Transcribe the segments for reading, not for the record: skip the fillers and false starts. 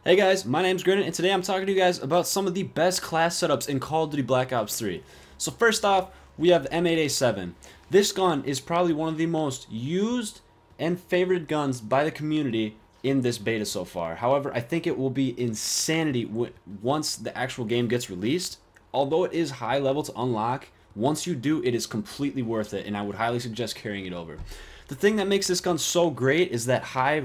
Hey guys, my name's Grinnet, and today I'm talking to you guys about some of the best class setups in Call of Duty Black Ops 3. So first off, we have the M8A7. This gun is probably one of the most used and favored guns by the community in this beta so far. However, I think it will be insanity once the actual game gets released. Although it is high level to unlock, once you do, it is completely worth it, and I would highly suggest carrying it over. The thing that makes this gun so great is that high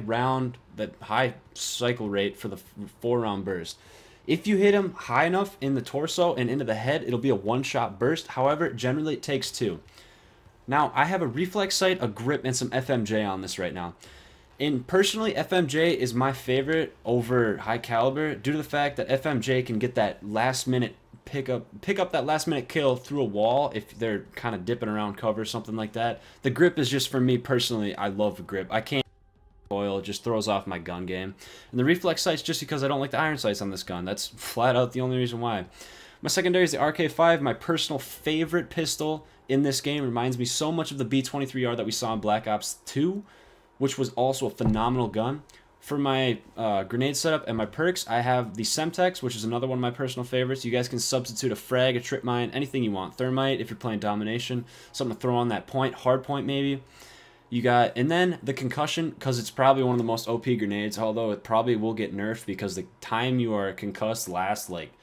cycle rate for the 4-round burst. If you hit him high enough in the torso and into the head, it'll be a one-shot burst. However, generally it takes 2. Now, I have a reflex sight, a grip, and some FMJ on this right now. And personally, FMJ is my favorite over high caliber due to the fact that FMJ can get that last minute pick up that last minute kill through a wall if they're kind of dipping around cover, something like that. The grip is just, for me personally, I love the grip. I can't oil, it just throws off my gun game. And the reflex sight's just because I don't like the iron sights on this gun. That's flat out the only reason why. My secondary is the RK5, my personal favorite pistol in this game. Reminds me so much of the B23R that we saw in Black Ops 2, which was also a phenomenal gun. For my grenade setup and my perks, I have the Semtex, which is another one of my personal favorites. You guys can substitute a frag, a trip mine, anything you want. Thermite, if you're playing domination, something to throw on that point, hard point maybe. You got, and then the concussion, because it's probably one of the most OP grenades, although it probably will get nerfed because the time you are concussed lasts like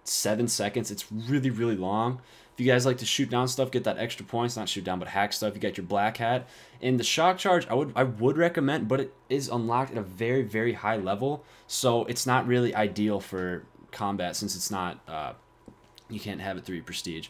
7 seconds. It's really, really long. If you guys like to shoot down stuff, get that extra points, not shoot down, but hack stuff, you got your black hat. And the shock charge, I would recommend, but it is unlocked at a very, very high level, so it's not really ideal for combat since it's not, you can't have it through your prestige.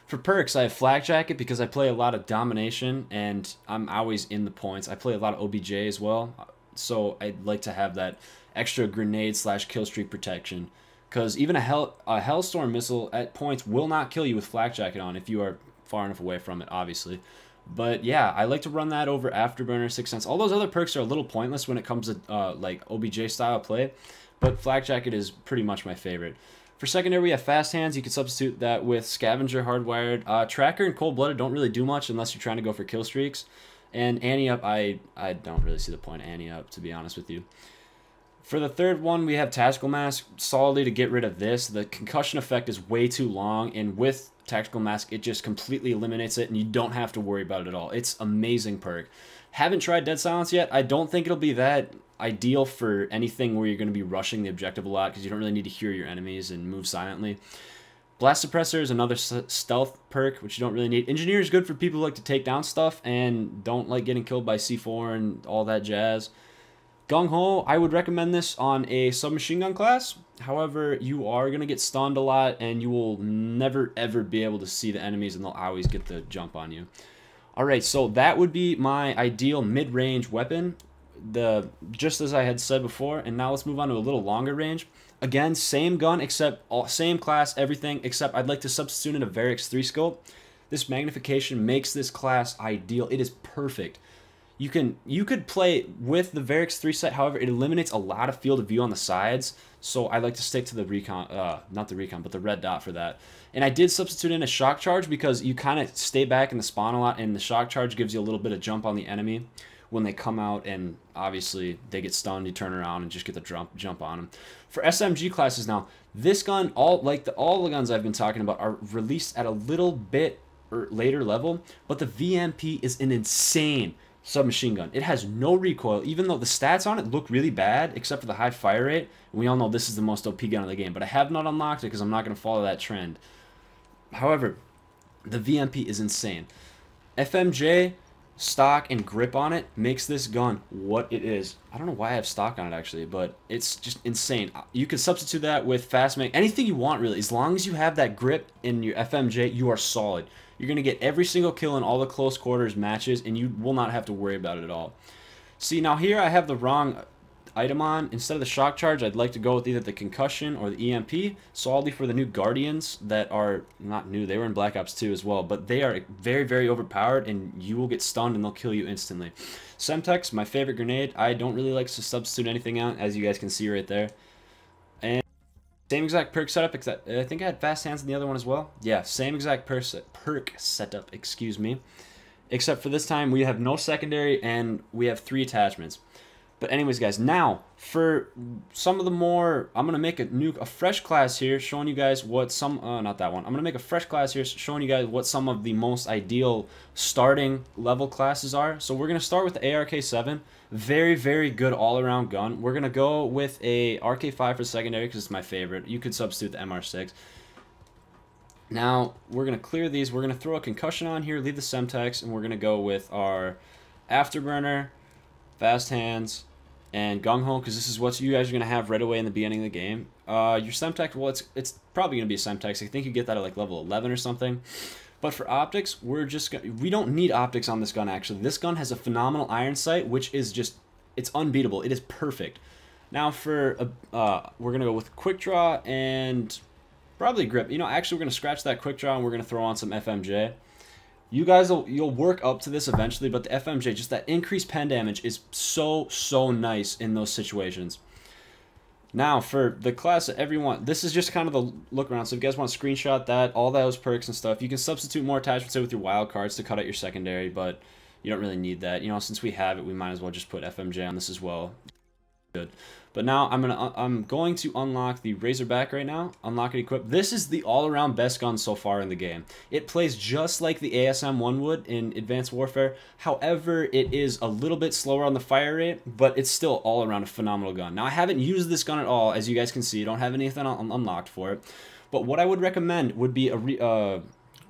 For perks, I have Flak Jacket because I play a lot of domination and I'm always in the points. I play a lot of OBJ as well, so I'd like to have that extra grenade / kill streak protection. Because even a Hellstorm missile at points will not kill you with Flak Jacket on if you are far enough away from it, obviously. But yeah, I like to run that over Afterburner, 6th Sense. All those other perks are a little pointless when it comes to like OBJ style play, but Flak Jacket is pretty much my favorite. For secondary, we have Fast Hands. You can substitute that with Scavenger, Hardwired. Tracker and Cold Blooded don't really do much unless you're trying to go for kill streaks. And Annie Up, I don't really see the point of Annie Up, to be honest with you. For the third one, we have Tactical Mask, solidly to get rid of this. The concussion effect is way too long, and with Tactical Mask, it just completely eliminates it, and you don't have to worry about it at all. It's amazing perk. Haven't tried Dead Silence yet. I don't think it'll be that ideal for anything where you're going to be rushing the objective a lot, because you don't really need to hear your enemies and move silently. Blast Suppressor is another stealth perk, which you don't really need. Engineer is good for people who like to take down stuff and don't like getting killed by C4 and all that jazz. Gung Ho, I would recommend this on a submachine gun class. However, you are going to get stunned a lot, and you will never, ever be able to see the enemies, and they'll always get the jump on you. Alright, so that would be my ideal mid-range weapon, just as I had said before, and now let's move on to a little longer range. Again, same gun, same class, everything, except I'd like to substitute in a Varix 3-scope. This magnification makes this class ideal. It is perfect. You could play with the Varix 3 set, however, it eliminates a lot of field of view on the sides, so I like to stick to the recon, not the recon, but the red dot for that. And I did substitute in a shock charge because you kind of stay back in the spawn a lot, and the shock charge gives you a little bit of jump on the enemy when they come out, and obviously they get stunned, you turn around and just get the jump on them. For SMG classes now, this gun, all the guns I've been talking about are released at a little bit later level, but the VMP is an insane submachine gun. It has no recoil, even though the stats on it look really bad, except for the high fire rate. And we all know this is the most OP gun in the game, but I have not unlocked it because I'm not going to follow that trend. However, the VMP is insane. FMJ, stock, and grip on it makes this gun what it is. I don't know why I have stock on it actually, but it's just insane. You can substitute that with fast mag, anything you want really. As long as you have that grip in your FMJ, you are solid. You're going to get every single kill in all the close quarters matches, and you will not have to worry about it at all. See, now here I have the wrong item on. Instead of the shock charge, I'd like to go with either the concussion or the EMP, solely for the new Guardians that are not new. They were in Black Ops 2 as well, but they are very, very overpowered, and you will get stunned, and they'll kill you instantly. Semtex, my favorite grenade. I don't really like to substitute anything out, as you guys can see right there. And same exact perk setup, except I think I had Fast Hands in the other one as well. Yeah, same exact perk setup, excuse me. Except for this time, we have no secondary, and we have 3 attachments. But anyways, guys, now for some of the more, I'm gonna make a fresh class here, showing you guys what some, not that one. I'm gonna make a fresh class here, showing you guys what some of the most ideal starting level classes are. So we're gonna start with the ARK-7, very, very good all-around gun. We're gonna go with a RK-5 for secondary because it's my favorite. You could substitute the MR6. Now we're gonna clear these. We're gonna throw a concussion on here, leave the Semtex, and we're gonna go with our afterburner, fast hands, and gung ho, because this is what you guys are gonna have right away in the beginning of the game. Your Semtex, well, it's probably gonna be a Semtex. I think you get that at like level 11 or something. But for optics, we don't need optics on this gun. Actually, this gun has a phenomenal iron sight, which is just, it's unbeatable. It is perfect. Now for we're gonna go with quick draw and probably grip. You know, actually, we're gonna scratch that quick draw and we're gonna throw on some FMJ. You guys you'll work up to this eventually, but the FMJ, just that increased pen damage is so nice in those situations. Now for the class that everyone, this is just kind of the look around. So if you guys want to screenshot that, all those perks and stuff, you can substitute more attachments with your wild cards to cut out your secondary, but you don't really need that. You know, since we have it, we might as well just put FMJ on this as well. Good. But now I'm going to unlock the razorback right now. Unlock and equip. This is the all-around best gun so far in the game. It plays just like the ASM-1 would in Advanced Warfare. However, it is a little bit slower on the fire rate, but it's still all around a phenomenal gun. Now I haven't used this gun at all, as you guys can see. I don't have anything unlocked for it. But what I would recommend would be a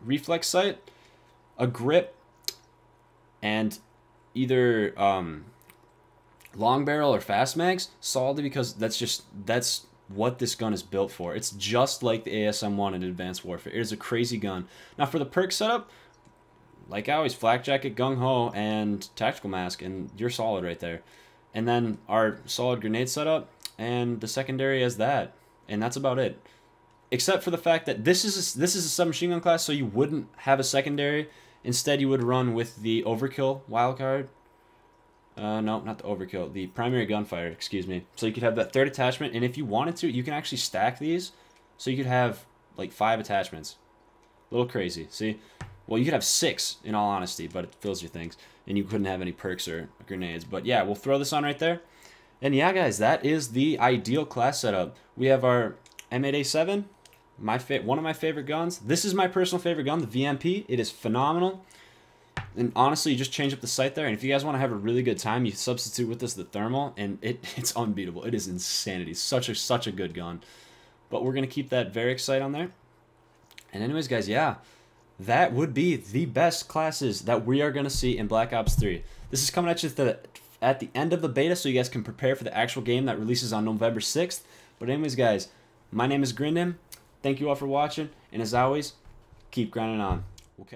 reflex sight, a grip, and either long barrel or fast mags, solidly, because that's what this gun is built for. It's just like the ASM-1 in Advanced Warfare. It is a crazy gun. Now for the perk setup, like I always, flak jacket, gung ho, and tactical mask, and you're solid right there. And then our solid grenade setup, and the secondary as that, and that's about it. Except for the fact that this is a submachine gun class, so you wouldn't have a secondary. Instead, you would run with the overkill wildcard. No, not the overkill. The primary gunfighter, excuse me. So you could have that third attachment, and if you wanted to, you can actually stack these. So you could have like 5 attachments. A little crazy, see? Well, you could have 6, in all honesty, but it fills your things. And you couldn't have any perks or grenades. But yeah, we'll throw this on right there. And yeah, guys, that is the ideal class setup. We have our M8A7, one of my favorite guns. This is my personal favorite gun, the VMP. It is phenomenal. And honestly, you just change up the sight there, and if you guys want to have a really good time, you substitute with this the thermal, and it's unbeatable. It is insanity. Such a good gun. But we're gonna keep that Varix sight on there. And anyways, guys, yeah, that would be the best classes that we are gonna see in Black Ops 3. This is coming at you at the end of the beta, so you guys can prepare for the actual game that releases on November 6th. But anyways, guys, my name is Grindin. Thank you all for watching, and as always, keep grinding on. Okay.